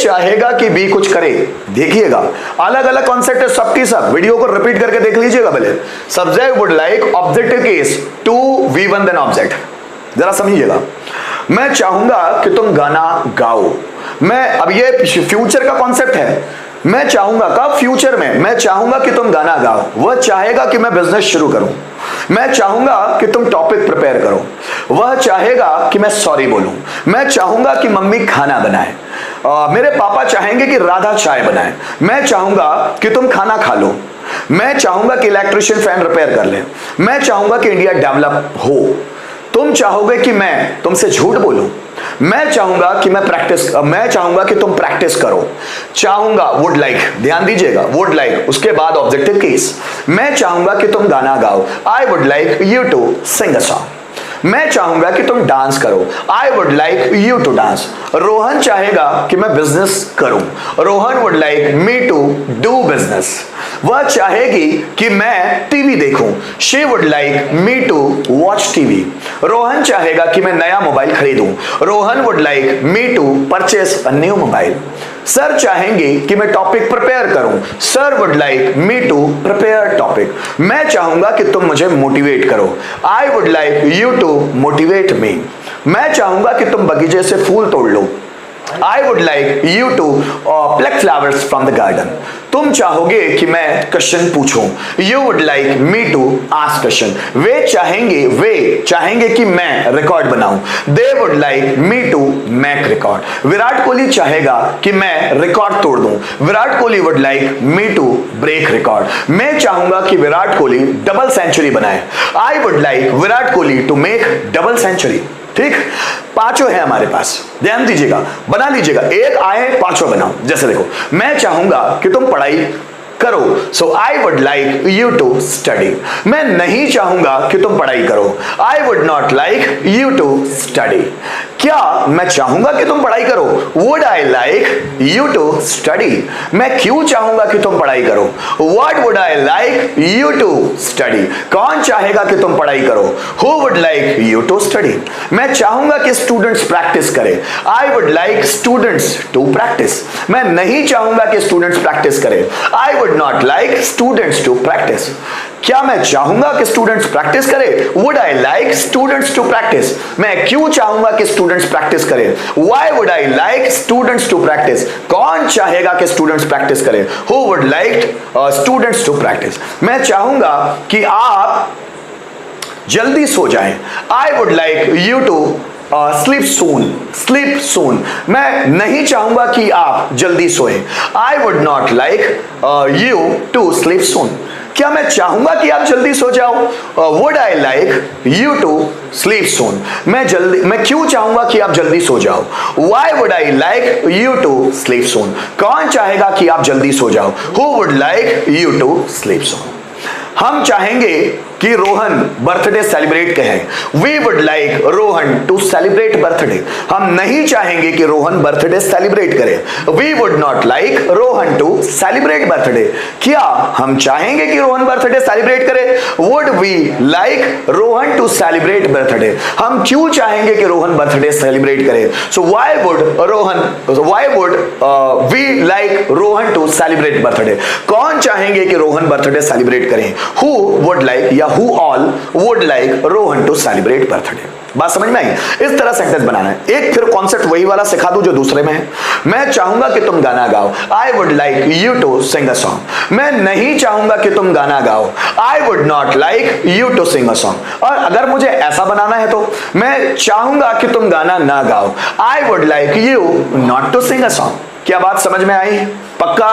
चाहेगा कि बी कुछ करे। देखिएगा अलग अलग कॉन्सेप्ट है सबकी सब, वीडियो को रिपीट करके देख लीजिएगा पहले। Subject would like, objective case to V1 then object. जरा समझिएगा, मैं चाहूंगा कि तुम गाना गाओ। मैं अब ये फ्यूचर का कॉन्सेप्ट है, मैं चाहूंगा कब, फ्यूचर में। मैं चाहूंगा कि तुम गाना गाओ, वह चाहेगा कि मैं बिजनेस शुरू करूं। मैं चाहूंगा कि तुम टॉपिक प्रिपेयर करो, वह चाहेगा कि मैं सॉरी बोलूं। मैं चाहूंगा कि मम्मी खाना बनाए, मेरे पापा चाहेंगे कि राधा चाय बनाए। मैं चाहूंगा कि तुम खाना खा लो। मैं चाहूंगा कि इलेक्ट्रिशियन फैन रिपेयर कर ले। मैं चाहूंगा कि इंडिया डेवलप हो। तुम चाहोगे कि मैं तुमसे झूठ बोलूं। मैं चाहूंगा कि तुम प्रैक्टिस करो। चाहूंगा वुड लाइक, ध्यान दीजिएगा, वुड लाइक, उसके बाद ऑब्जेक्टिव केस। मैं चाहूंगा कि तुम गाना गाओ, I would like you to sing a song. मैं चाहूंगा कि तुम डांस करो, I would like you to dance. Rohan चाहेगा कि मैं बिजनेस करूं, Rohan would like me to do business. वह चाहेगी कि मैं टीवी देखूं, she would like me to watch TV. Rohan चाहेगा कि मैं नया मोबाइल खरीदूं, Rohan would like me to purchase a new mobile. Sir चाहेंगे कि मैं टॉपिक प्रिपेयर करूं, sir would like me to prepare topic. मैं चाहूंगा कि तुम मुझे मोटिवेट करो, I would like you to motivate me. मैं चाहूंगा कि तुम बगीचे से फूल तोड़ लो, I would like you to pluck flowers from the garden. तुम चाहोगे कि मैं क्वेश्चन पूछूं, You would like me to ask question. वे चाहेंगे कि मैं रिकॉर्ड बनाऊं, They would like me to make record. Virat Kohli चाहेगा कि मैं रिकॉर्ड तोड़ दूं, Virat Kohli would like me to break record. मैं चाहूंगा कि विराट कोहली डबल सेंचुरी बनाए, I would like Virat Kohli to make double century. ठीक, पांचों है हमारे पास, ध्यान दीजिएगा, बना लीजिएगा, एक आए पांचों बनाओ। जैसे देखो, मैं चाहूंगा कि तुम पढ़ाई करो, so I would like you to study. मैं नहीं चाहूंगा कि तुम पढ़ाई करो, I would not like you to study. क्या मैं चाहूंगा कि तुम पढ़ाई करो, would I like you to study. मैं क्यों चाहूंगा कि तुम पढ़ाई करो, what would I like you to study. कौन चाहेगा कि तुम पढ़ाई करो, who would like you to study. मैं चाहूंगा कि स्टूडेंट्स प्रैक्टिस करें, I would like students to practise. मैं नहीं चाहूंगा कि स्टूडेंट्स प्रैक्टिस करें, I would not like students to practise. क्या मैं चाहूंगा कि स्टूडेंट्स प्रैक्टिस करें, would I like students to practise. मैं क्यों चाहूंगा कि स्टूडेंट्स प्रैक्टिस करें, why would I like students to practise. कौन चाहेगा कि स्टूडेंट्स प्रैक्टिस करें, who would like students to practise. मैं चाहूंगा कि आप जल्दी सो जाएं, I would like you to sleep soon. मैं नहीं चाहूंगा कि आप जल्दी सोएं, I would not like you to sleep soon. क्या मैं चाहूंगा कि आप जल्दी सो जाओ, would I like you to sleep soon. मैं क्यों चाहूंगा कि आप जल्दी सो जाओ, why would I like you to sleep soon. कौन चाहेगा कि आप जल्दी सो जाओ, who would like you to sleep soon. हम चाहेंगे कि रोहन बर्थडे सेलिब्रेट करें, we would like Rohan to celebrate birthday. हम नहीं चाहेंगे कि रोहन बर्थडे सेलिब्रेट करे, we would not like Rohan to celebrate birthday. क्या हम चाहेंगे कि रोहन बर्थडे सेलिब्रेट करे, would we like Rohan to celebrate birthday. हम क्यों चाहेंगे कि रोहन बर्थडे सेलिब्रेट करे, so why would we like Rohan to celebrate birthday. कौन चाहेंगे कि रोहन बर्थडे सेलिब्रेट करें, हु वुड लाइक या who all would like Rohan to celebrate birthday. बात समझ में आई? इस तरह सेंटेंस बनाना है। एक फिर कॉन्सेप्ट वही वाला सिखा दूं जो दूसरे में है। मैं चाहूंगा कि तुम गाना गाओ, I would like you to sing a song. मैं नहीं चाहूंगा कि तुम गाना गाओ, I would not like you to sing a song. और अगर मुझे ऐसा बनाना है तो मैं चाहूंगा कि तुम गाना ना गाओ, I would like you not to sing a song. क्या बात समझ में आई? पक्का?